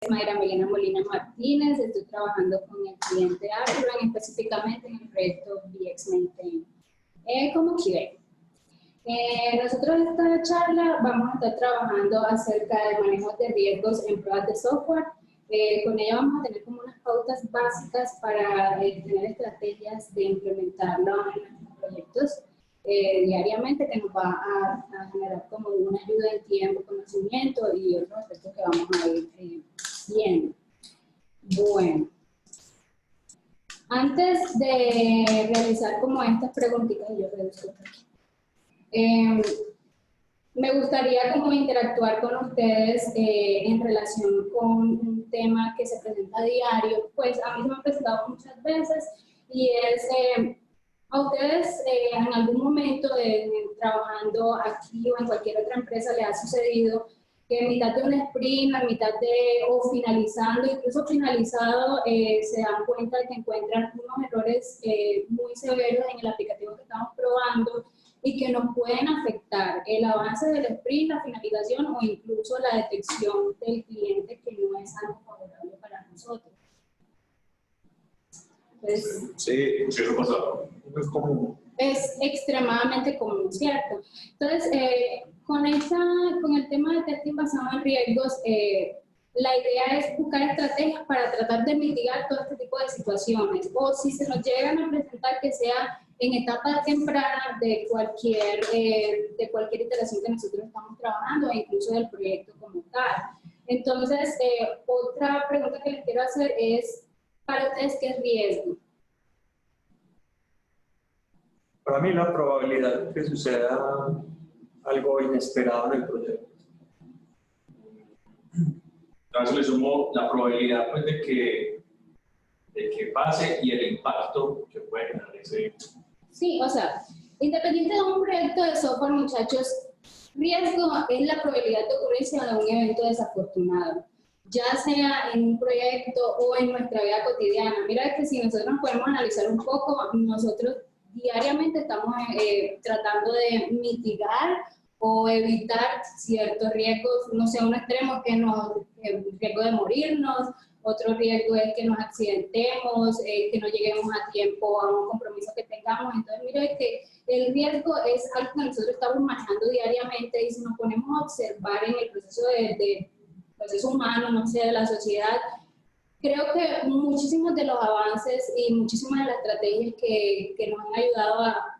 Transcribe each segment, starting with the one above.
Mayra Milena Molina Martínez, estoy trabajando con el cliente Artron, específicamente en el proyecto VX Maintain. Como QA. Nosotros en esta charla vamos a estar trabajando acerca del manejo de riesgos en pruebas de software. Con ella vamos a tener como unas pautas básicas para tener estrategias de implementarlo en nuestros proyectos diariamente, que nos va a generar como una ayuda en tiempo, conocimiento y otros aspectos que vamos a ir viendo. Bueno, antes de realizar como estas preguntitas, yo reduzco por aquí. Me gustaría como interactuar con ustedes en relación con un tema que se presenta a diario, pues a mí se me ha presentado muchas veces y es a ustedes en algún momento trabajando aquí o en cualquier otra empresa les ha sucedido que en mitad de un sprint, a mitad o finalizando, incluso finalizado, se dan cuenta de que encuentran unos errores muy severos en el aplicativo que estamos probando y que nos pueden afectar el avance del sprint, la finalización o incluso la detección del cliente, que no es algo favorable para nosotros. Entonces, sí, eso pasa. Es común. Es extremadamente común, ¿cierto? Entonces, con el tema de testing basado en riesgos, la idea es buscar estrategias para tratar de mitigar todo este tipo de situaciones, o si se nos llegan a presentar, que sea en etapas tempranas de cualquier iteración que nosotros estamos trabajando e incluso del proyecto como tal. Entonces, otra pregunta que les quiero hacer es, para ustedes, ¿qué es riesgo? Para mí la probabilidad de que suceda algo inesperado en el proyecto. Entonces le sumo la probabilidad pues, de que pase y el impacto que puede tener ese. Sí, o sea, independiente de un proyecto de software, muchachos, riesgo es la probabilidad de ocurrencia de un evento desafortunado, ya sea en un proyecto o en nuestra vida cotidiana. Mira que si nosotros nos podemos analizar un poco, nosotros diariamente estamos tratando de mitigar o evitar ciertos riesgos, no sé, un extremo que el riesgo de morirnos, otro riesgo es que nos accidentemos, que no lleguemos a tiempo a un compromiso que tengamos. Entonces, mire que el riesgo es algo que nosotros estamos manejando diariamente y si nos ponemos a observar en el proceso proceso humano, no sé, de la sociedad, creo que muchísimos de los avances y muchísimas de las estrategias que nos han ayudado a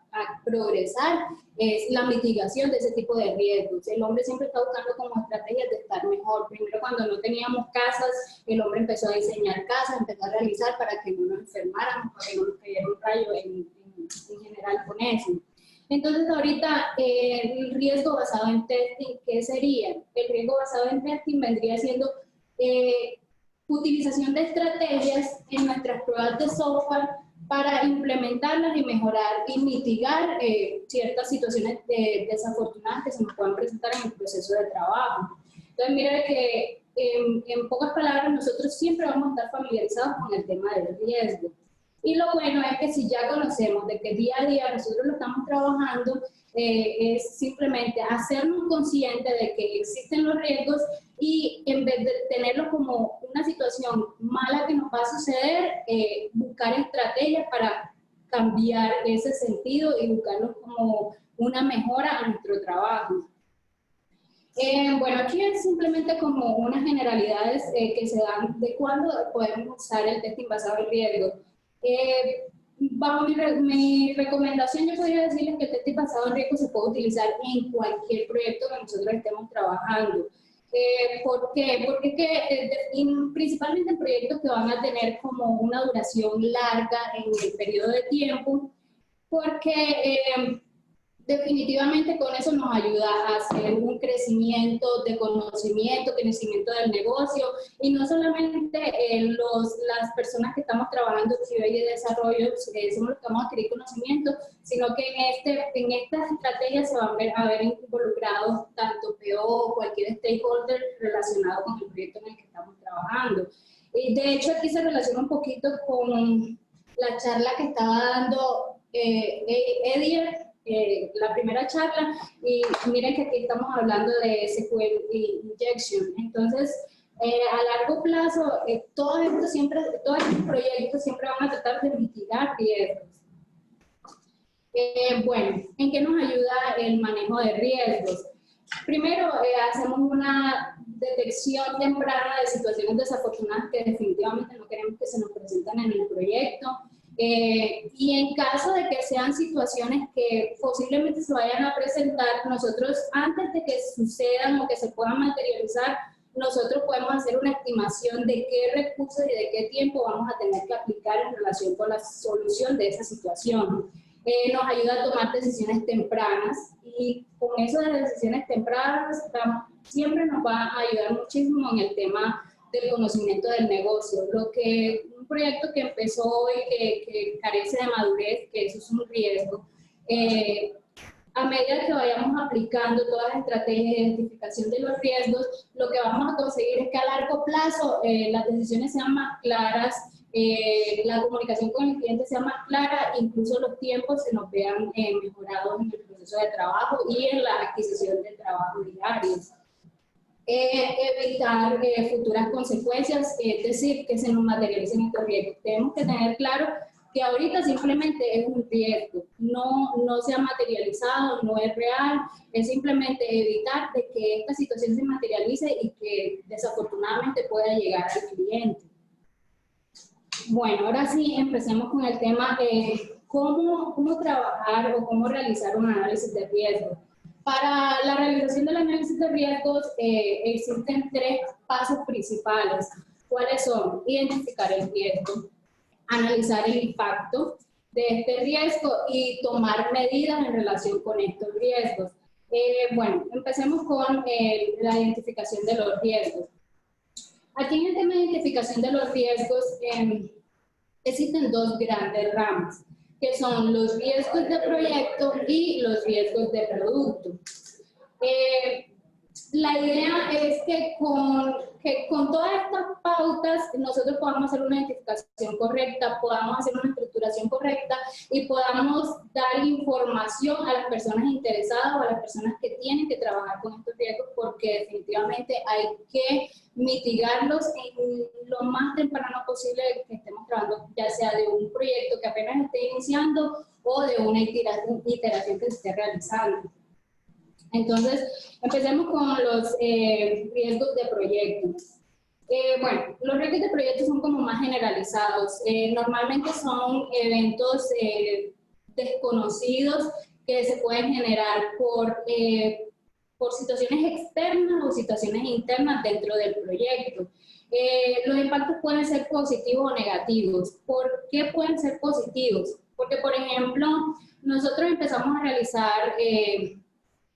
progresar es la mitigación de ese tipo de riesgos. El hombre siempre está buscando como estrategias de estar mejor. Primero, cuando no teníamos casas, el hombre empezó a diseñar casas, empezó a realizar para que no nos enfermáramos, para que no nos cayera un rayo en general con eso. Entonces, ahorita, el riesgo basado en testing, ¿qué sería? El riesgo basado en testing vendría siendo utilización de estrategias en nuestras pruebas de software para implementarlas y mejorar y mitigar ciertas situaciones desafortunadas que se nos puedan presentar en el proceso de trabajo. Entonces, mira que en pocas palabras, nosotros siempre vamos a estar familiarizados con el tema del riesgo. Y lo bueno es que si ya conocemos de que día a día nosotros lo estamos trabajando, es simplemente hacernos conscientes de que existen los riesgos y en vez de tenerlo como una situación mala que nos va a suceder, buscar estrategias para cambiar ese sentido y buscarlo como una mejora a nuestro trabajo. Bueno, aquí es simplemente como unas generalidades que se dan de cuándo podemos usar el testing basado en riesgo. Bajo mi recomendación, yo podría decirles que el testing basado en riesgo se puede utilizar en cualquier proyecto que nosotros estemos trabajando. ¿Por qué? Porque principalmente en proyectos que van a tener como una duración larga en el periodo de tiempo, porque definitivamente con eso nos ayuda a hacer un crecimiento de conocimiento, crecimiento del negocio, y no solamente las personas que estamos trabajando en QA y de desarrollo somos los que vamos a adquirir conocimiento, sino que en estas estrategias se van a ver involucrados tanto PO o cualquier stakeholder relacionado con el proyecto en el que estamos trabajando. Y de hecho aquí se relaciona un poquito con la charla que estaba dando Edier, la primera charla, y miren que aquí estamos hablando de SQL Injection. Entonces, A largo plazo, todos estos proyectos siempre van a tratar de mitigar riesgos. Bueno, ¿en qué nos ayuda el manejo de riesgos? Primero, hacemos una detección temprana de situaciones desafortunadas que definitivamente no queremos que se nos presenten en el proyecto. Y en caso de que sean situaciones que posiblemente se vayan a presentar, nosotros antes de que sucedan o que se puedan materializar, nosotros podemos hacer una estimación de qué recursos y de qué tiempo vamos a tener que aplicar en relación con la solución de esa situación. Nos ayuda a tomar decisiones tempranas y con eso de decisiones tempranas siempre nos va a ayudar muchísimo en el tema del conocimiento del negocio. Un proyecto que empezó hoy que carece de madurez, que eso es un riesgo, a medida que vayamos aplicando todas las estrategias de identificación de los riesgos, lo que vamos a conseguir es que a largo plazo las decisiones sean más claras, la comunicación con el cliente sea más clara, incluso los tiempos se nos vean mejorados en el proceso de trabajo y en la adquisición de trabajo diario. Evitar futuras consecuencias, es decir, que se nos materialicen estos riesgos. Tenemos que tener claro que ahorita simplemente es un riesgo, no se ha materializado, no es real, es simplemente evitar de que esta situación se materialice y que desafortunadamente pueda llegar al cliente. Bueno, ahora sí, empecemos con el tema de cómo trabajar o cómo realizar un análisis de riesgo. Para la realización del análisis de riesgos existen 3 pasos principales. ¿Cuáles son? Identificar el riesgo, analizar el impacto de este riesgo y tomar medidas en relación con estos riesgos. Bueno, empecemos con la identificación de los riesgos. Aquí en el tema de identificación de los riesgos existen 2 grandes ramas, que son los riesgos de proyecto y los riesgos de producto. La idea es que con todas estas pautas nosotros podamos hacer una identificación correcta, podamos hacer una estructuración correcta y podamos dar información a las personas interesadas o a las personas que tienen que trabajar con estos riesgos, porque definitivamente hay que mitigarlos en lo más temprano posible que estemos trabajando, ya sea de un proyecto que apenas esté iniciando o de una iteración que se esté realizando. Entonces, empecemos con los riesgos de proyecto. Bueno, los riesgos de proyecto son como más generalizados. Normalmente son eventos desconocidos que se pueden generar por situaciones externas o situaciones internas dentro del proyecto. Los impactos pueden ser positivos o negativos. ¿Por qué pueden ser positivos? Porque, por ejemplo, nosotros empezamos a realizar...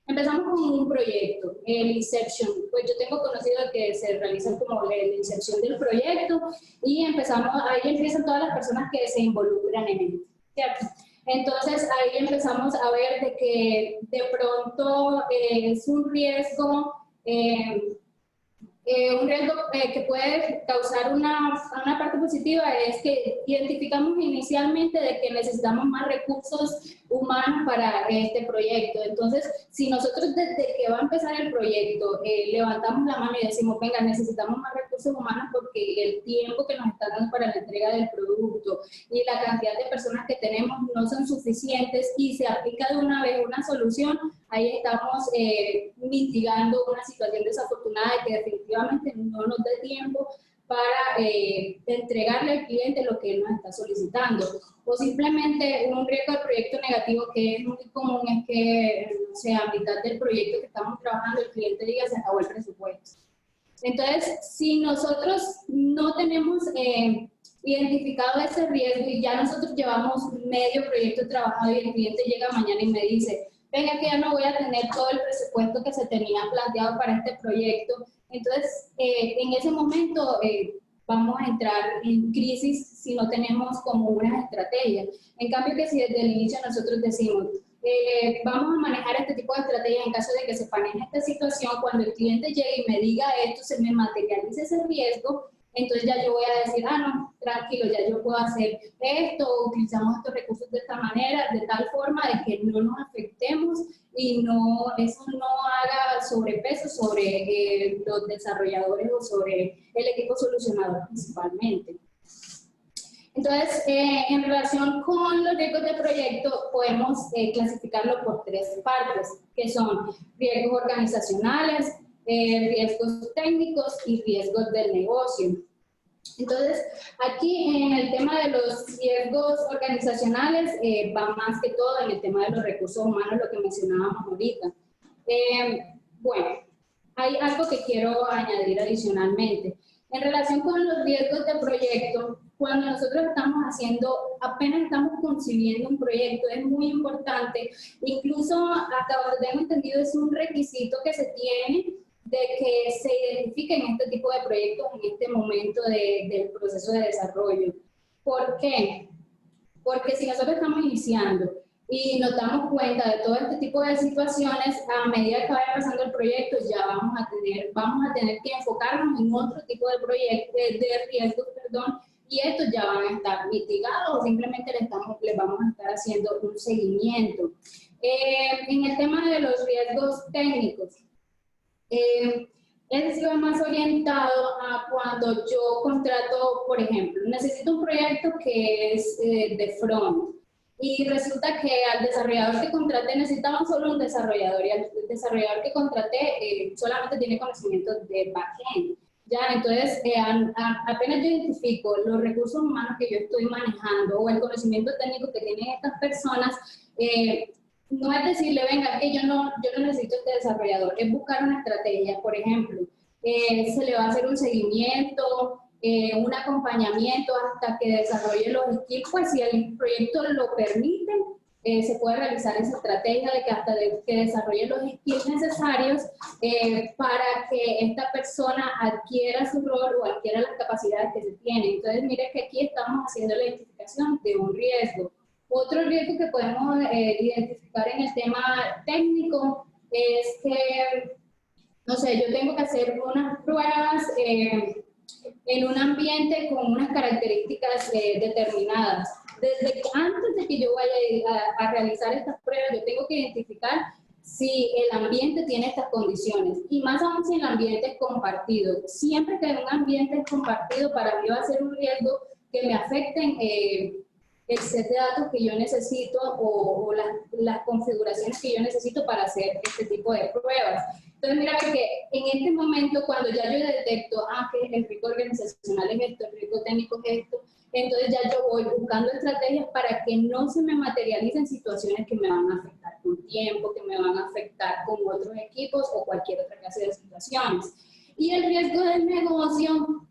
Empezamos con un proyecto, el Inception. Pues yo tengo conocido que se realiza como la Inception del proyecto y ahí empiezan todas las personas que se involucran en él, ¿cierto? Entonces ahí empezamos a ver de que de pronto es un riesgo que puede causar una parte positiva es que identificamos inicialmente de que necesitamos más recursos humanos para este proyecto. Entonces, si nosotros desde que va a empezar el proyecto levantamos la mano y decimos, venga, necesitamos más recursos humanos porque el tiempo que nos están dando para la entrega del producto y la cantidad de personas que tenemos no son suficientes y se aplica de una vez una solución, ahí estamos mitigando una situación desafortunada de que definitivamente no nos dé tiempo para entregarle al cliente lo que él nos está solicitando. O simplemente un riesgo de proyecto negativo que es muy común es que, o sea, a mitad del proyecto que estamos trabajando, el cliente diga se acabó el presupuesto. Entonces, si nosotros no tenemos identificado ese riesgo y ya nosotros llevamos medio proyecto trabajado y el cliente llega mañana y me dice, venga que ya no voy a tener todo el presupuesto que se tenía planteado para este proyecto, entonces en ese momento vamos a entrar en crisis si no tenemos como unas estrategias. En cambio que si desde el inicio nosotros decimos, vamos a manejar este tipo de estrategias en caso de que se maneje esta situación, cuando el cliente llegue y me diga esto, se me materialice ese riesgo, entonces ya yo voy a decir, ah, no, tranquilo, ya yo puedo hacer esto, utilizamos estos recursos de esta manera, de tal forma de que no nos afectemos y no, eso no haga sobrepeso sobre los desarrolladores o sobre el equipo solucionador principalmente. Entonces, en relación con los riesgos de proyecto, podemos clasificarlo por tres partes, que son riesgos organizacionales, riesgos técnicos y riesgos del negocio. Entonces, aquí en el tema de los riesgos organizacionales, va más que todo en el tema de los recursos humanos, lo que mencionábamos ahorita. Bueno, hay algo que quiero añadir adicionalmente. En relación con los riesgos de proyecto, cuando nosotros estamos haciendo, apenas estamos concibiendo un proyecto, es muy importante, incluso hasta donde tengo entendido es un requisito que se tiene de que se identifiquen este tipo de proyectos en este momento del proceso de desarrollo. ¿Por qué? Porque si nosotros estamos iniciando y nos damos cuenta de todo este tipo de situaciones, a medida que vaya pasando el proyecto ya vamos a tener que enfocarnos en otro tipo de proyectos, de riesgos, perdón, y estos ya van a estar mitigados o simplemente les vamos a estar haciendo un seguimiento. En el tema de los riesgos técnicos, ese va más orientado a cuando yo contrato, por ejemplo, necesito un proyecto que es de front y resulta que al desarrollador que contraté necesitaba solo un desarrollador y al desarrollador que contraté solamente tiene conocimientos de backend. Ya, entonces, apenas yo identifico los recursos humanos que yo estoy manejando o el conocimiento técnico que tienen estas personas, no es decirle, venga, que yo no necesito este desarrollador, es buscar una estrategia. Por ejemplo, se le va a hacer un seguimiento, un acompañamiento hasta que desarrolle los skills, pues si el proyecto lo permite, se puede realizar esa estrategia de que hasta que desarrolle los skills necesarios para que esta persona adquiera su rol o adquiera las capacidades que se tienen. Entonces, mire que aquí estamos haciendo la identificación de un riesgo. Otro riesgo que podemos identificar en el tema técnico es que, no sé, yo tengo que hacer unas pruebas en un ambiente con unas características determinadas. Desde antes de que yo vaya a realizar estas pruebas, yo tengo que identificar si el ambiente tiene estas condiciones, y más aún si el ambiente es compartido. Siempre que un ambiente es compartido, para mí va a ser un riesgo que me afecten el set de datos que yo necesito o las configuraciones que yo necesito para hacer este tipo de pruebas. Entonces, mira que en este momento, cuando ya yo detecto que el riesgo organizacional es esto, el riesgo técnico es esto, entonces ya yo voy buscando estrategias para que no se me materialicen situaciones que me van a afectar con tiempo, que me van a afectar con otros equipos o cualquier otra clase de situaciones. Y el riesgo del negocio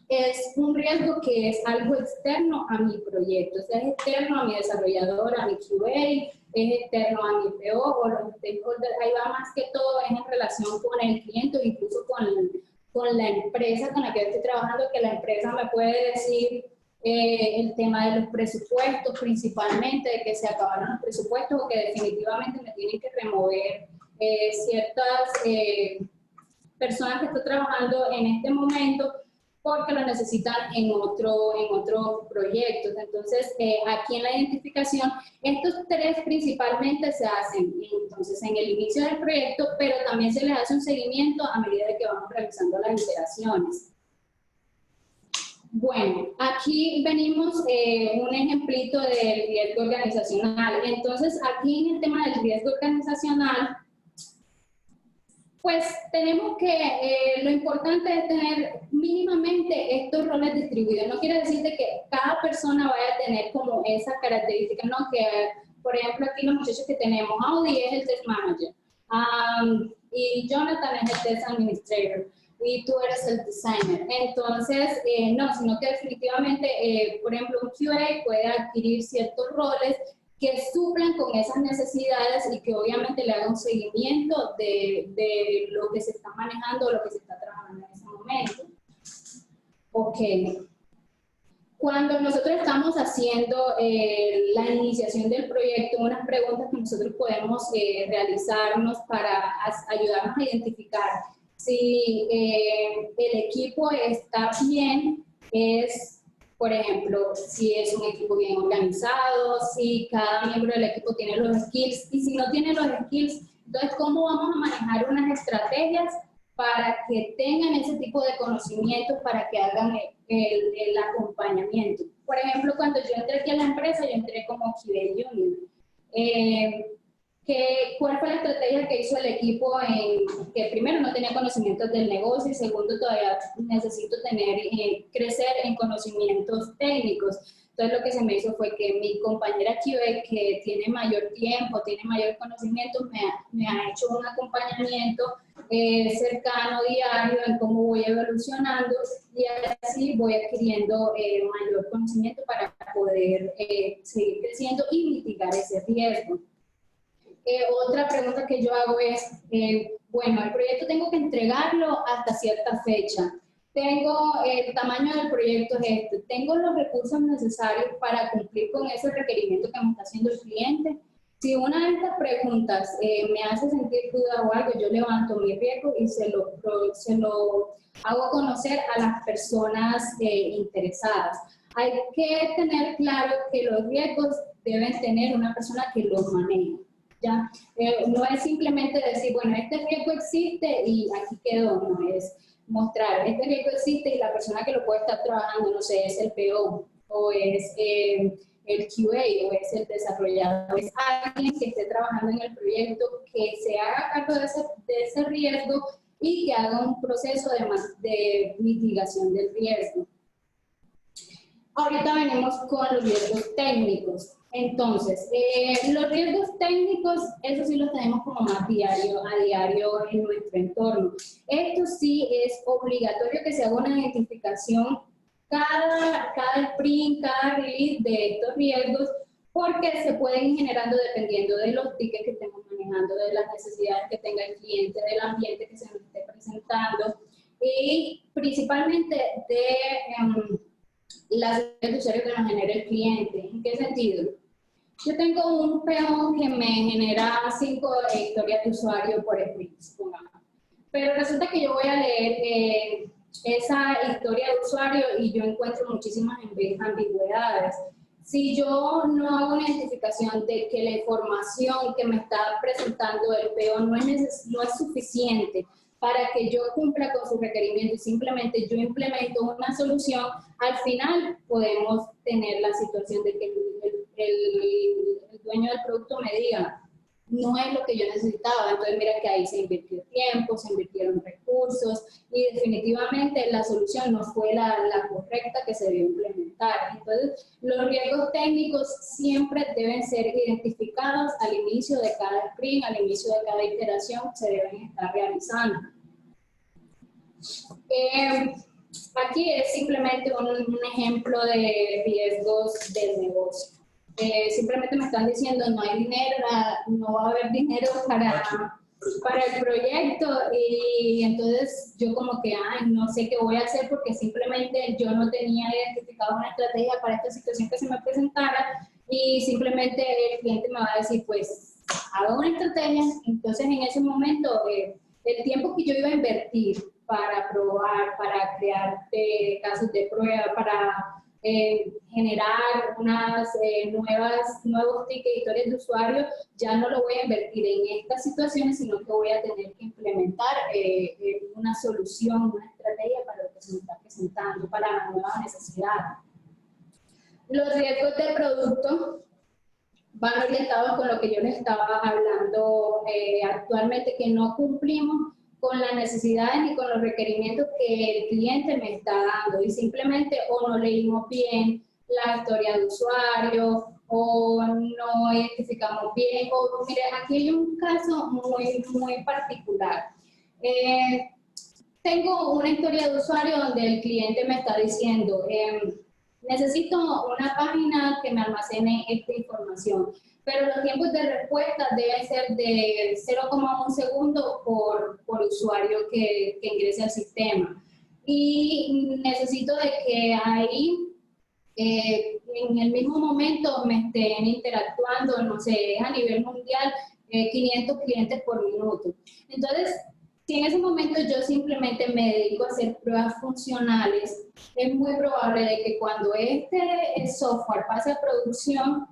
es un riesgo que es algo externo a mi proyecto, o sea, es externo a mi desarrollador, a mi QA, es externo a mi PO o los stakeholders. Ahí va más que todo es en relación con el cliente o incluso con la empresa con la que estoy trabajando, que la empresa me puede decir el tema de los presupuestos principalmente, de que se acabaron los presupuestos o que definitivamente me tienen que remover ciertas personas que estoy trabajando en este momento porque lo necesitan en otros proyectos. Entonces, aquí en la identificación, estos tres principalmente se hacen entonces en el inicio del proyecto, pero también se les hace un seguimiento a medida de que vamos realizando las iteraciones. Bueno, aquí venimos un ejemplito del riesgo organizacional. Entonces, aquí en el tema del riesgo organizacional, pues tenemos que, lo importante es tener mínimamente estos roles distribuidos. No quiere decir de que cada persona vaya a tener como esa característica, ¿no? Que, por ejemplo, aquí los muchachos que tenemos, Audi es el test manager, y Jonathan es el test administrator, y tú eres el designer. Entonces, no, sino que definitivamente, por ejemplo, un QA puede adquirir ciertos roles que suplan con esas necesidades y que obviamente le haga un seguimiento de lo que se está manejando o lo que se está trabajando en ese momento. Ok. Cuando nosotros estamos haciendo la iniciación del proyecto, unas preguntas que nosotros podemos realizarnos para ayudarnos a identificar si el equipo está bien, es, por ejemplo, si es un equipo bien organizado, si cada miembro del equipo tiene los skills, y si no tiene los skills, entonces, ¿cómo vamos a manejar unas estrategias para que tengan ese tipo de conocimientos, para que hagan el acompañamiento? Por ejemplo, cuando yo entré aquí a la empresa, yo entré como QA Junior. ¿Cuál fue la estrategia que hizo el equipo? Que primero no tenía conocimientos del negocio y segundo todavía necesito crecer en conocimientos técnicos. Entonces lo que se me hizo fue que mi compañera QA, que tiene mayor tiempo, tiene mayor conocimiento, me ha hecho un acompañamiento cercano, diario, en cómo voy evolucionando y así voy adquiriendo mayor conocimiento para poder seguir creciendo y mitigar ese riesgo. Otra pregunta que yo hago es, bueno, el proyecto tengo que entregarlo hasta cierta fecha. El tamaño del proyecto es este. Tengo los recursos necesarios para cumplir con ese requerimiento que me está haciendo el cliente. Si una de estas preguntas me hace sentir duda o algo, yo levanto mi riesgo y se lo hago conocer a las personas interesadas. Hay que tener claro que los riesgos deben tener una persona que los maneje. ¿Ya? No es simplemente decir, bueno, este riesgo existe y aquí quedó, no es mostrar, este riesgo existe y la persona que lo puede estar trabajando, no sé, es el PO o es el QA o es el desarrollador, es alguien que esté trabajando en el proyecto, que se haga cargo de ese riesgo y que haga un proceso de mitigación del riesgo. Ahorita venimos con los riesgos técnicos. Entonces, los riesgos técnicos, eso sí los tenemos como más a diario en nuestro entorno. Esto sí es obligatorio que se haga una identificación cada sprint, cada release de estos riesgos, porque se pueden ir generando dependiendo de los tickets que estemos manejando, de las necesidades que tenga el cliente, del ambiente que se nos esté presentando y principalmente de las historias de usuario que nos genera el cliente. ¿En qué sentido? Yo tengo un PO que me genera 5 historias de usuario por sprint, supongamos. Pero resulta que yo voy a leer esa historia de usuario y yo encuentro muchísimas ambigüedades. Si yo no hago una identificación de que la información que me está presentando el PO no es suficiente para que yo cumpla con sus requerimientos y simplemente yo implemento una solución, al final podemos tener la situación de que el dueño del producto me diga, no es lo que yo necesitaba, entonces mira que ahí se invirtió tiempo, se invirtieron recursos y definitivamente la solución no fue la correcta que se debió implementar. Entonces los riesgos técnicos siempre deben ser identificados al inicio de cada sprint, al inicio de cada iteración se deben estar realizando. Aquí es simplemente un ejemplo de riesgos del negocio. Simplemente me están diciendo no hay dinero, no va a haber dinero para el proyecto y entonces yo como que no sé qué voy a hacer porque simplemente yo no tenía identificado una estrategia para esta situación que se me presentara y simplemente el cliente me va a decir pues haga una estrategia. Entonces en ese momento el tiempo que yo iba a invertir para probar, para crear casos de prueba, para generar nuevos tickets, historias de usuario, ya no lo voy a invertir en estas situaciones, sino que voy a tener que implementar una solución, una estrategia para lo que se me está presentando, para la nueva necesidad. Los riesgos de producto van orientados con lo que yo les estaba hablando actualmente, que no cumplimos con las necesidades ni con los requerimientos que el cliente me está dando y simplemente o no leímos bien la historia de usuario o no identificamos bien o mire, aquí hay un caso muy particular. Tengo una historia de usuario donde el cliente me está diciendo necesito una página que me almacene esta información, pero los tiempos de respuesta deben ser de 0,1 segundo por usuario que ingrese al sistema. Y necesito de que ahí, en el mismo momento, me estén interactuando, no sé, a nivel mundial, 500 clientes por minuto. Entonces, Si en ese momento yo simplemente me dedico a hacer pruebas funcionales, es muy probable de que cuando este software pase a producción,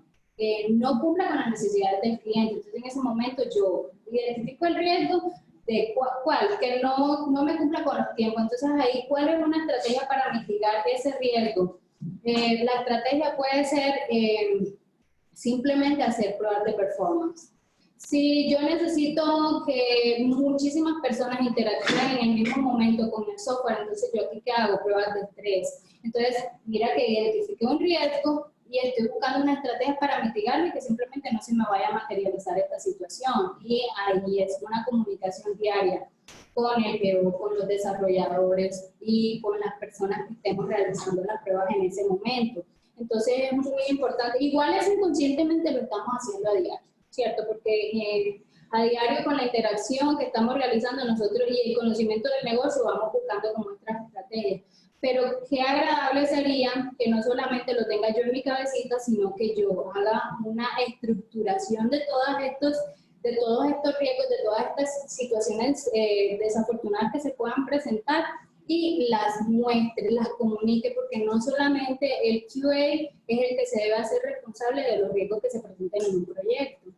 no cumpla con las necesidades del cliente. Entonces, en ese momento yo identifico el riesgo de cuál, que no me cumpla con los tiempos. Entonces, ahí, ¿cuál es una estrategia para mitigar ese riesgo? La estrategia puede ser simplemente hacer pruebas de performance. Si yo necesito que muchísimas personas interactúen en el mismo momento con el software, entonces yo aquí ¿qué hago? Pruebas de estrés. Entonces, mira que identifiqué un riesgo y estoy buscando una estrategia para mitigarlo y que simplemente no se me vaya a materializar esta situación. Y ahí es una comunicación diaria con el PO, con los desarrolladores y con las personas que estemos realizando las pruebas en ese momento. Entonces es muy importante. Igual eso inconscientemente lo estamos haciendo a diario, ¿cierto? Porque a diario con la interacción que estamos realizando nosotros y el conocimiento del negocio vamos buscando como nuestras estrategias. Pero qué agradable sería que no solamente lo tenga yo en mi cabecita, sino que yo haga una estructuración de todos estos riesgos, de todas estas situaciones desafortunadas que se puedan presentar y las muestre, las comunique, porque no solamente el QA es el que se debe hacer responsable de los riesgos que se presenten en un proyecto.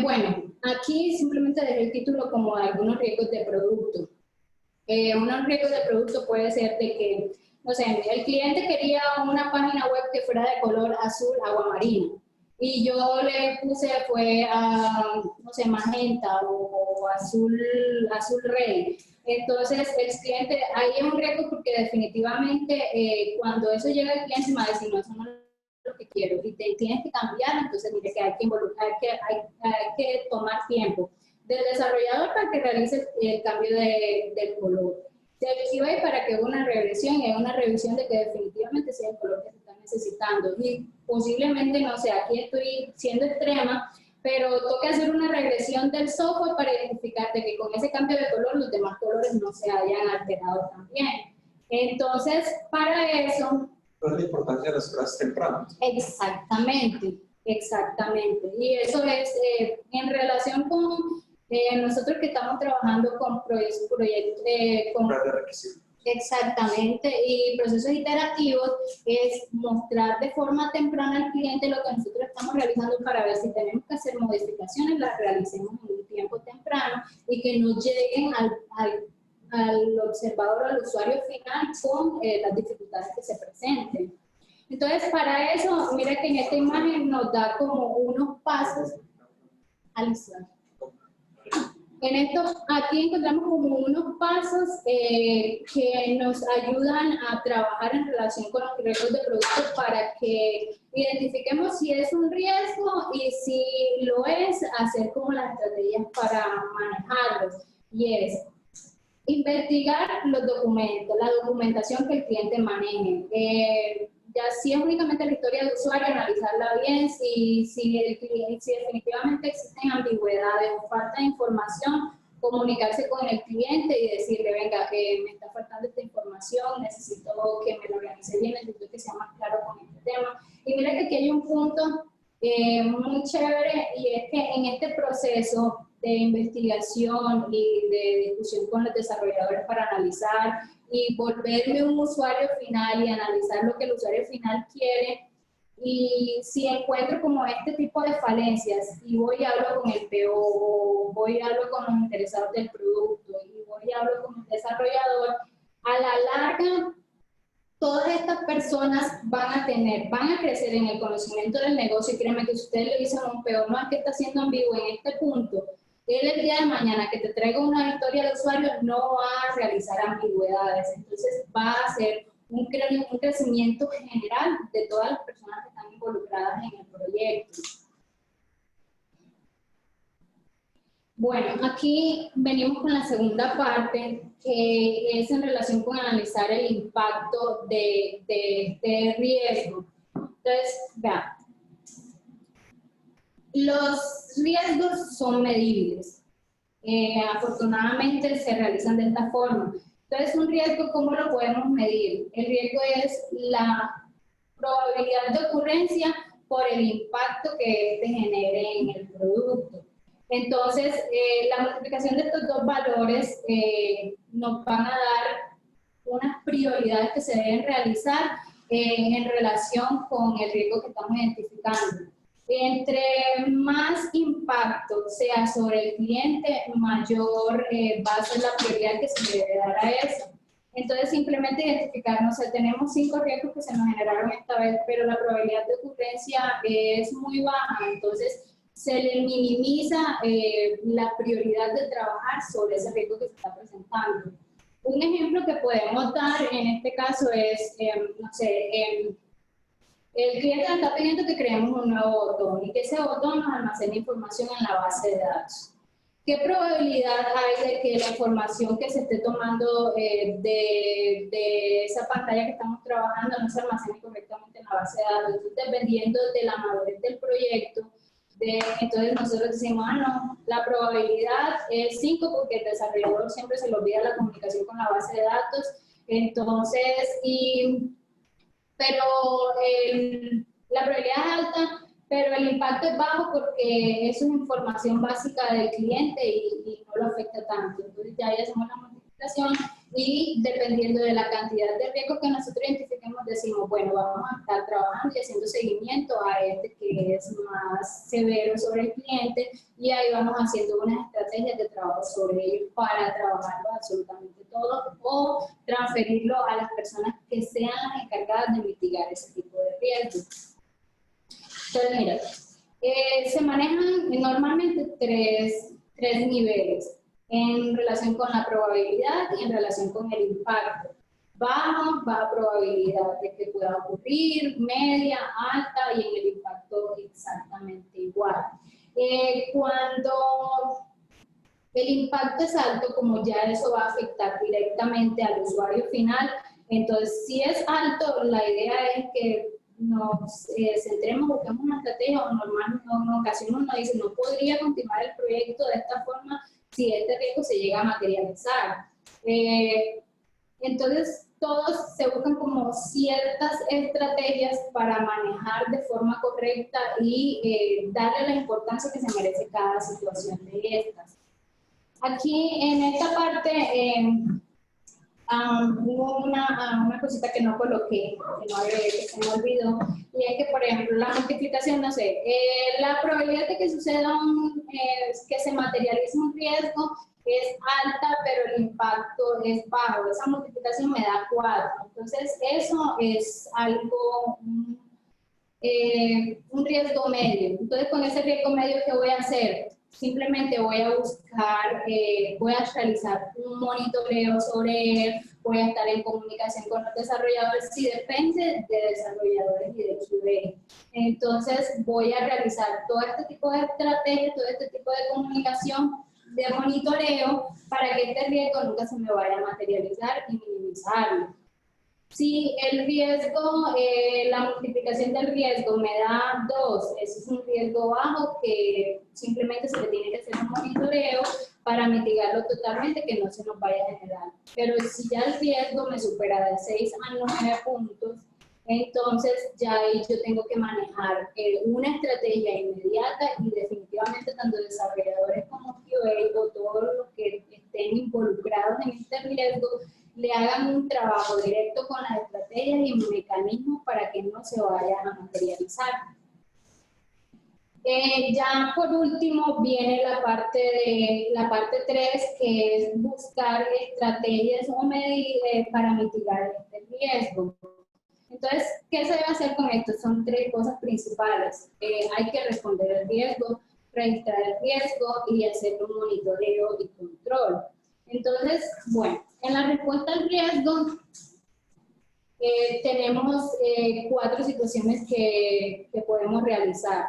Bueno, aquí simplemente dejé el título como algunos riesgos de producto. Unos riesgos de producto puede ser de que, no sé, el cliente quería una página web que fuera de color azul aguamarina y yo le puse fue a, no sé, magenta o azul rey. Entonces el cliente, ahí es un riesgo porque definitivamente cuando eso llega al cliente me va a decir, no, eso no es lo que quiero y tienes que cambiar, entonces mire que hay que involucrar, hay que tomar tiempo del desarrollador para que realice el cambio del color, del QA para que haga una regresión y haga una revisión de que definitivamente sea el color que se está necesitando. Y posiblemente, no sé, aquí estoy siendo extrema, pero toca hacer una regresión del software para identificar de que con ese cambio de color los demás colores no se hayan alterado también. Entonces, para eso... ¿Cuál es la importancia de las pruebas tempranas? Exactamente, exactamente. Y eso es en relación con... nosotros que estamos trabajando con proyectos con exactamente, y procesos iterativos, es mostrar de forma temprana al cliente lo que nosotros estamos realizando para ver si tenemos que hacer modificaciones, las realicemos en un tiempo temprano y que no lleguen al observador, al usuario final con las dificultades que se presenten. Entonces, para eso, mira que en esta imagen nos da como unos pasos al usuario. Aquí encontramos como unos pasos que nos ayudan a trabajar en relación con los riesgos de productos para que identifiquemos si es un riesgo y si lo es, hacer como las estrategias para manejarlos. Y es investigar los documentos, la documentación que el cliente maneje. Ya si es únicamente la historia del usuario, analizarla bien, si definitivamente existen ambigüedades o falta de información, comunicarse con el cliente y decirle, venga, me está faltando esta información, necesito que me lo organice bien, necesito que sea más claro con este tema. Y mira que aquí hay un punto muy chévere y es que en este proceso de investigación y de discusión con los desarrolladores para analizar y volverme un usuario final y analizar lo que el usuario final quiere. Y si encuentro como este tipo de falencias y voy y hablo con el PO, voy y hablo con los interesados del producto y voy y hablo con el desarrollador, a la larga todas estas personas van a crecer en el conocimiento del negocio y créanme que si ustedes le dicen a un PO, no es que está siendo ambiguo en este punto, él el día de mañana que te traiga una historia de usuario no va a realizar ambigüedades, entonces va a ser un crecimiento general de todas las personas que están involucradas en el proyecto. Bueno, aquí venimos con la segunda parte, que es en relación con analizar el impacto de este riesgo. Entonces, vean. Los riesgos son medibles. Afortunadamente se realizan de esta forma. Entonces, un riesgo, ¿cómo lo podemos medir? El riesgo es la probabilidad de ocurrencia por el impacto que este genere en el producto. Entonces, la multiplicación de estos dos valores nos van a dar unas prioridades que se deben realizar en relación con el riesgo que estamos identificando. Entre más impacto sea sobre el cliente, mayor va a ser la prioridad que se le debe dar a eso. Entonces, simplemente identificarnos, o sea, tenemos 5 riesgos que se nos generaron esta vez, pero la probabilidad de ocurrencia es muy baja, entonces se le minimiza la prioridad de trabajar sobre ese riesgo que se está presentando. Un ejemplo que podemos dar en este caso es, no sé, el cliente nos está pidiendo que creemos un nuevo botón y que ese botón nos almacene información en la base de datos. ¿Qué probabilidad hay de que la información que se esté tomando de esa pantalla que estamos trabajando no se almacene correctamente en la base de datos? Entonces, dependiendo de la madurez del proyecto, entonces nosotros decimos, no, la probabilidad es 5 porque el desarrollador siempre se le olvida la comunicación con la base de datos. Entonces, pero la probabilidad es alta, pero el impacto es bajo porque eso es información básica del cliente y no lo afecta tanto. Entonces ya ahí hacemos la multiplicación y dependiendo de la cantidad de riesgos que nosotros identifiquemos, decimos, bueno, vamos a estar trabajando y haciendo seguimiento a este que es más severo sobre el cliente y ahí vamos haciendo unas estrategias de trabajo sobre ellos para trabajarlo absolutamente todo o transferirlo a las personas que sean las encargadas de mitigar ese tipo de riesgos. Entonces, mira, se manejan normalmente tres niveles en relación con la probabilidad y en relación con el impacto. Baja probabilidad de que pueda ocurrir, media, alta y en el impacto exactamente igual. Cuando el impacto es alto, como ya eso va a afectar directamente al usuario final, entonces si es alto, la idea es que nos centremos, busquemos una estrategia o normalmente en ocasiones uno dice no podría continuar el proyecto de esta forma si este riesgo se llega a materializar. Entonces todos se buscan como ciertas estrategias para manejar de forma correcta y darle la importancia que se merece cada situación de estas. Aquí en esta parte hubo una cosita que no coloqué, que se me olvidó, y es que, por ejemplo, la multiplicación, no sé, la probabilidad de que suceda que se materialice un riesgo es alta, pero el impacto es bajo. Esa multiplicación me da 4. Entonces, eso es algo, un riesgo medio. Entonces, con ese riesgo medio, ¿qué voy a hacer? Simplemente voy a buscar, voy a realizar un monitoreo sobre él, voy a estar en comunicación con los desarrolladores, si depende de desarrolladores y de QA. Entonces voy a realizar todo este tipo de estrategias, todo este tipo de comunicación, de monitoreo, para que este riesgo nunca se me vaya a materializar y minimizarlo. Si el riesgo, la multiplicación del riesgo me da 2, ese es un riesgo bajo que simplemente se le tiene que hacer un monitoreo para mitigarlo totalmente, que no se nos vaya a generar. Pero si ya el riesgo me supera de 6 a 9 puntos, entonces ya ahí yo tengo que manejar una estrategia inmediata y definitivamente tanto desarrolladores como QA o todos los que estén involucrados en este riesgo le hagan un trabajo directo con las estrategias y mecanismos para que no se vayan a materializar. Ya por último viene la parte 3, que es buscar estrategias o medidas para mitigar este riesgo. Entonces, ¿qué se debe hacer con esto? Son 3 cosas principales. Hay que responder el riesgo, registrar el riesgo y hacer un monitoreo y control. Entonces, bueno, en la respuesta al riesgo tenemos 4 situaciones que podemos realizar.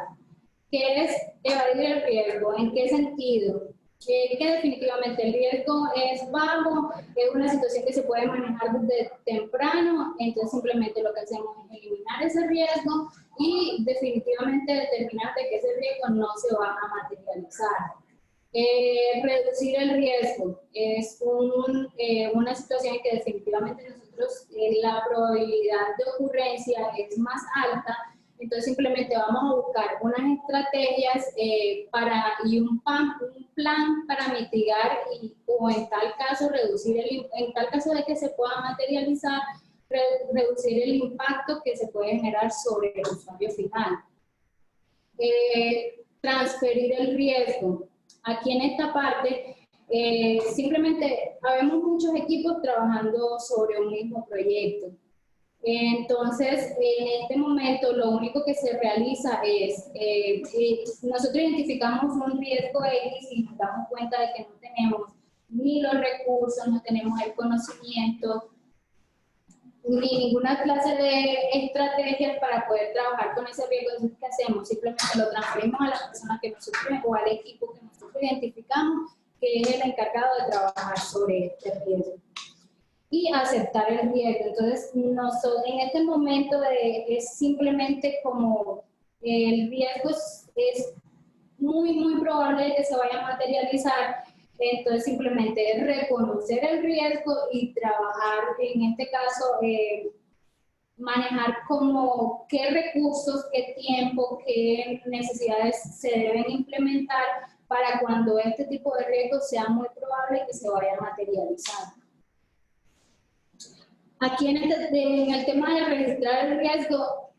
¿Qué es evadir el riesgo? ¿En qué sentido? Que definitivamente el riesgo es bajo, es una situación que se puede manejar desde temprano, entonces simplemente lo que hacemos es eliminar ese riesgo y definitivamente determinar de que ese riesgo no se va a materializar. Reducir el riesgo es una situación en que definitivamente nosotros la probabilidad de ocurrencia es más alta, Entonces simplemente vamos a buscar unas estrategias y un plan para mitigar o en tal caso en tal caso de que se pueda materializar, reducir el impacto que se puede generar sobre el usuario final. Transferir el riesgo. Aquí en esta parte, simplemente habemos muchos equipos trabajando sobre un mismo proyecto. Entonces, en este momento, lo único que se realiza es, nosotros identificamos un riesgo X y nos damos cuenta de que no tenemos ni los recursos, no tenemos el conocimiento, ni ninguna clase de estrategias para poder trabajar con ese riesgo. Entonces, ¿qué hacemos? Simplemente lo transferimos a las personas que nosotros, o al equipo que nosotros identificamos, que es el encargado de trabajar sobre este riesgo. Y aceptar el riesgo. Entonces, en este momento es simplemente como el riesgo es muy probable que se vaya a materializar. Entonces, simplemente es reconocer el riesgo y trabajar, en este caso, manejar como qué recursos, qué tiempo, qué necesidades se deben implementar para cuando este tipo de riesgo sea muy probable que se vaya a materializar. Aquí en el tema de registrar el riesgo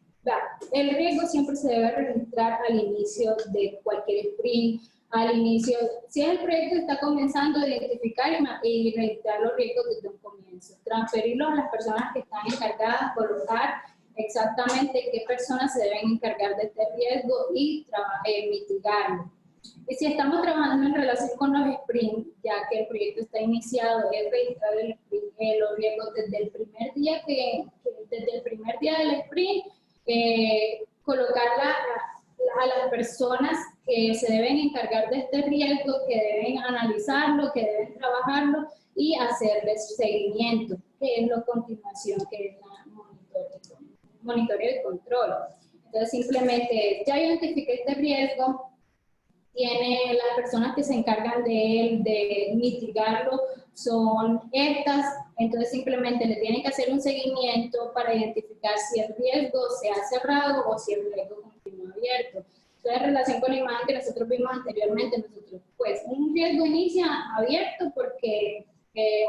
siempre se debe registrar al inicio de cualquier sprint, al inicio, si el proyecto está comenzando, a identificar y registrar los riesgos desde un comienzo, transferirlos a las personas que están encargadas, colocar exactamente qué personas se deben encargar de este riesgo y mitigarlo. Y si estamos trabajando en relación con los sprints, ya que el proyecto está iniciado, es registrar los riesgos desde el primer día del sprint, colocar a las personas que se deben encargar de este riesgo, que deben analizarlo, que deben trabajarlo y hacerles seguimiento, que es la continuación, que es la monitoreo y control. Entonces simplemente ya identifiqué este riesgo, tiene las personas que se encargan de mitigarlo, son estas, entonces simplemente le tienen que hacer un seguimiento para identificar si el riesgo se ha cerrado o si el riesgo continúa abierto. Entonces, en relación con la imagen que nosotros vimos anteriormente, pues un riesgo inicia abierto porque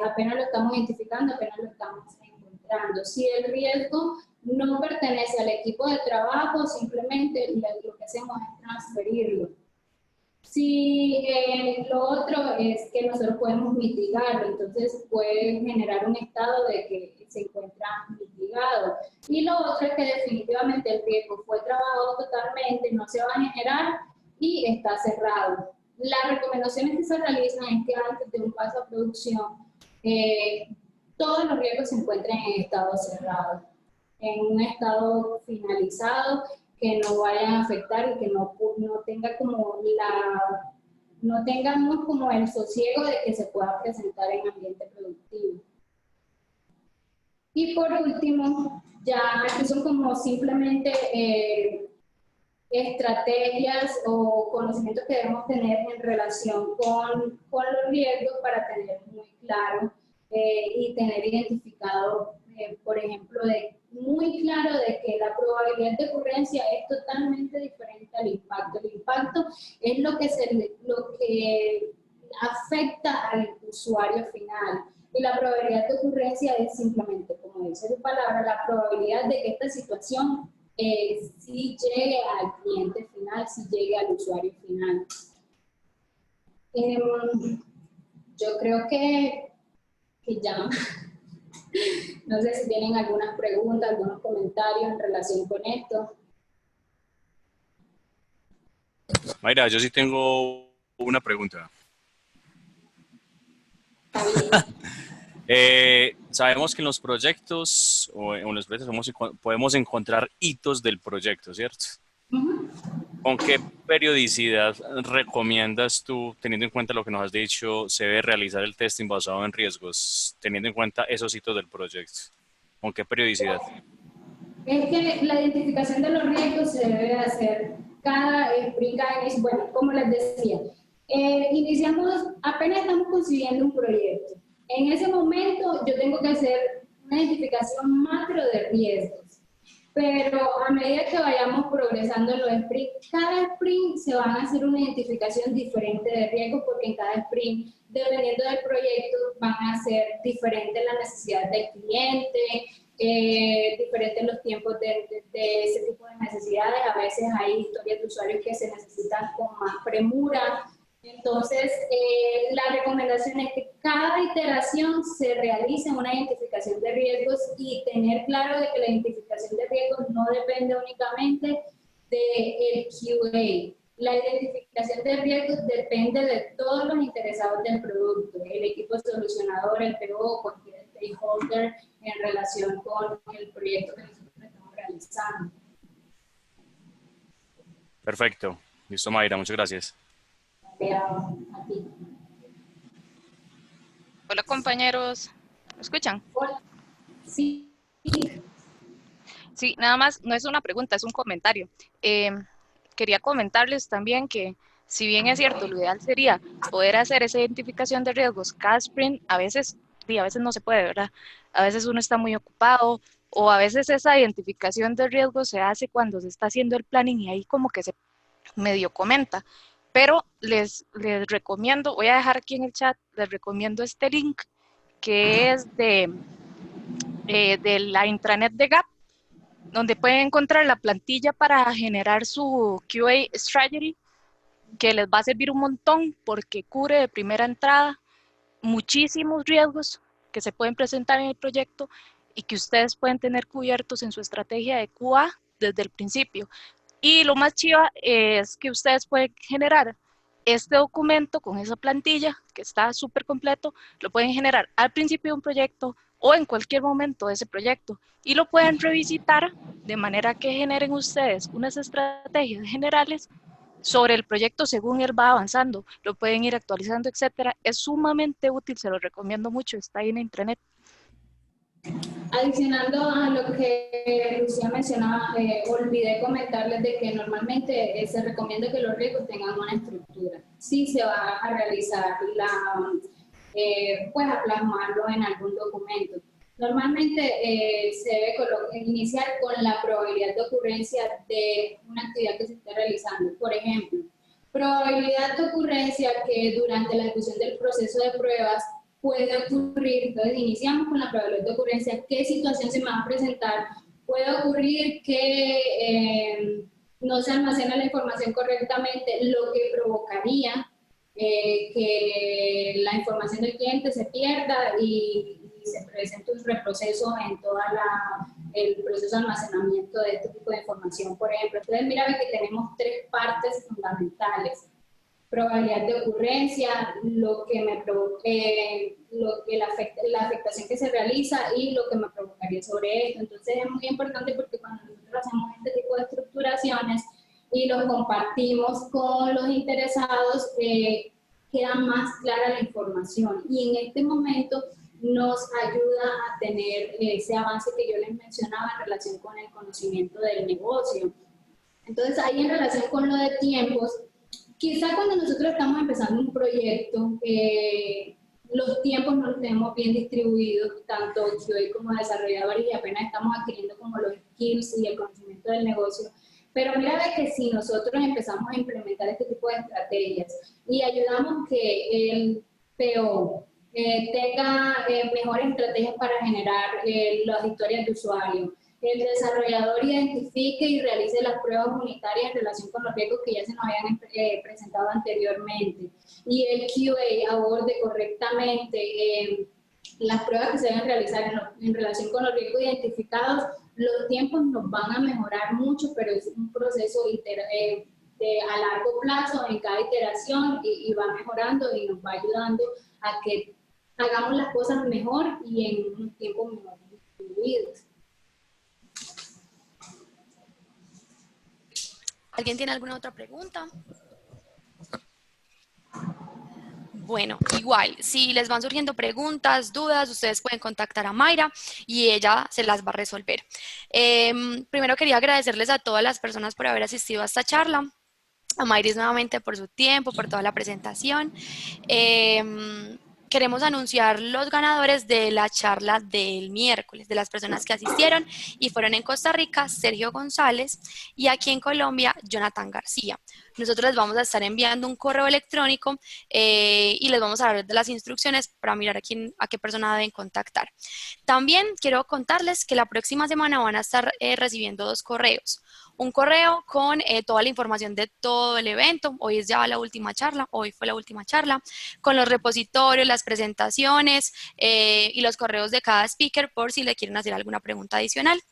apenas lo estamos identificando, apenas lo estamos encontrando. Si el riesgo no pertenece al equipo de trabajo, simplemente lo que hacemos es transferirlo. Si lo otro es que nosotros podemos mitigarlo, entonces puede generar un estado de que se encuentra mitigado. Y lo otro es que definitivamente el riesgo fue trabajado totalmente, no se va a generar y está cerrado. Las recomendaciones que se realizan es que antes de un paso a producción, todos los riesgos se encuentren en estado cerrado, en un estado finalizado, que no vayan a afectar y que no tenga como no tengamos como el sosiego de que se pueda presentar en ambiente productivo. Y por último, ya aquí son como simplemente estrategias o conocimientos que debemos tener en relación con los riesgos para tener muy claro y tener identificado, por ejemplo, muy claro de que la probabilidad de ocurrencia es totalmente diferente al impacto. El impacto es lo que afecta al usuario final. Y la probabilidad de ocurrencia es simplemente, como dice su palabra, la probabilidad de que esta situación sí llegue al cliente final, sí llegue al usuario final. Yo creo que ya. No sé si tienen algunas preguntas, algunos comentarios en relación con esto. Mayra, yo sí tengo una pregunta. Sabemos que en los proyectos o en los proyectos podemos encontrar hitos del proyecto, ¿cierto? ¿Con qué periodicidad recomiendas tú, teniendo en cuenta lo que nos has dicho, se debe realizar el testing basado en riesgos, teniendo en cuenta esos hitos del proyecto? ¿Con qué periodicidad? Es que la identificación de los riesgos se debe hacer cada sprint, bueno, como les decía, apenas estamos consiguiendo un proyecto. En ese momento yo tengo que hacer una identificación macro de riesgos. pero a medida que vayamos progresando en los sprints, cada sprint se van a hacer una identificación diferente de riesgos, porque en cada sprint, dependiendo del proyecto, van a ser diferentes las necesidades del cliente, diferentes los tiempos de ese tipo de necesidades. A veces hay historias de usuarios que se necesitan con más premura. Entonces, la recomendación es que cada iteración se realice una identificación de riesgos y tener claro de que la identificación de riesgos no depende únicamente del QA. La identificación de riesgos depende de todos los interesados del producto, el equipo solucionador, el PO, cualquier stakeholder en relación con el proyecto que nosotros estamos realizando. Perfecto. Listo, Mayra, muchas gracias. A ti. Hola compañeros, ¿me escuchan? Hola. Sí. Sí, nada más, no es una pregunta, es un comentario. Quería comentarles también que, si bien es cierto, lo ideal sería poder hacer esa identificación de riesgos cada sprint, a veces no se puede, ¿verdad? A veces uno está muy ocupado, o a veces esa identificación de riesgos se hace cuando se está haciendo el planning y ahí como que se medio comenta. Pero les recomiendo, voy a dejar aquí en el chat, les recomiendo este link que es de la intranet de Gap, donde pueden encontrar la plantilla para generar su QA Strategy, que les va a servir un montón porque cubre de primera entrada muchísimos riesgos que se pueden presentar en el proyecto y que ustedes pueden tener cubiertos en su estrategia de QA desde el principio. Y lo más chiva es que ustedes pueden generar este documento con esa plantilla que está súper completo, lo pueden generar al principio de un proyecto o en cualquier momento de ese proyecto y lo pueden revisitar de manera que generen ustedes unas estrategias generales sobre el proyecto según él va avanzando, lo pueden ir actualizando, etcétera. Es sumamente útil, se lo recomiendo mucho, está ahí en intranet. Adicionando a lo que Lucía mencionaba, olvidé comentarles de que normalmente se recomienda que los riesgos tengan una estructura. Sí se va a realizar pues a plasmarlo en algún documento. Normalmente se debe iniciar con la probabilidad de ocurrencia de una actividad que se esté realizando. Por ejemplo, probabilidad de ocurrencia que durante la ejecución del proceso de pruebas puede ocurrir. Entonces iniciamos con la probabilidad de ocurrencia, qué situación se me va a presentar. Puede ocurrir que no se almacena la información correctamente, lo que provocaría que la información del cliente se pierda y se presente un reproceso en todo el proceso de almacenamiento de este tipo de información, por ejemplo. Entonces mira que tenemos tres partes fundamentales: probabilidad de ocurrencia, lo que me provoque, la afectación que se realiza y lo que me provocaría sobre esto. Entonces es muy importante porque cuando nosotros hacemos este tipo de estructuraciones y los compartimos con los interesados, queda más clara la información y en este momento nos ayuda a tener ese avance que yo les mencionaba en relación con el conocimiento del negocio. Entonces ahí en relación con lo de tiempos, quizá cuando nosotros estamos empezando un proyecto, los tiempos no los tenemos bien distribuidos, tanto QA como desarrolladores, y apenas estamos adquiriendo como los skills y el conocimiento del negocio. Pero mira de que si nosotros empezamos a implementar este tipo de estrategias y ayudamos que el PO tenga mejores estrategias para generar las historias de usuario, el desarrollador identifique y realice las pruebas unitarias en relación con los riesgos que ya se nos habían presentado anteriormente, y el QA aborde correctamente las pruebas que se deben realizar en relación con los riesgos identificados, los tiempos nos van a mejorar mucho, pero es un proceso a largo plazo en cada iteración y va mejorando y nos va ayudando a que hagamos las cosas mejor y en un tiempo mejor distribuidos. ¿Alguien tiene alguna otra pregunta? Bueno, igual, si les van surgiendo preguntas, dudas, ustedes pueden contactar a Mayra y ella se las va a resolver. Primero quería agradecerles a todas las personas por haber asistido a esta charla. A Mayris nuevamente por su tiempo, por toda la presentación. queremos anunciar los ganadores de la charla del miércoles, de las personas que asistieron y fueron en Costa Rica, Sergio González, y aquí en Colombia, Jonathan García. Nosotros les vamos a estar enviando un correo electrónico y les vamos a dar las instrucciones para mirar a qué persona deben contactar. También quiero contarles que la próxima semana van a estar recibiendo 2 correos. Un correo con toda la información de todo el evento. Hoy es ya la última charla, hoy fue la última charla, con los repositorios, las presentaciones y los correos de cada speaker por si le quieren hacer alguna pregunta adicional.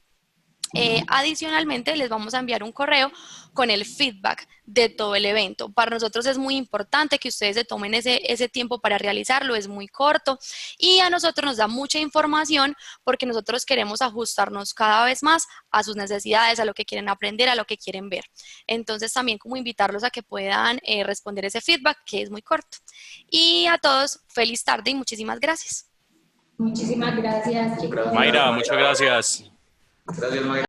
Adicionalmente, les vamos a enviar un correo con el feedback de todo el evento. Para nosotros es muy importante que ustedes se tomen ese tiempo para realizarlo, es muy corto y a nosotros nos da mucha información porque nosotros queremos ajustarnos cada vez más a sus necesidades, a lo que quieren aprender, a lo que quieren ver. Entonces también como invitarlos a que puedan responder ese feedback que es muy corto. Y a todos, feliz tarde y muchísimas gracias. Muchísimas gracias, chicos. Mayra, muchas gracias. Gracias, Mayra.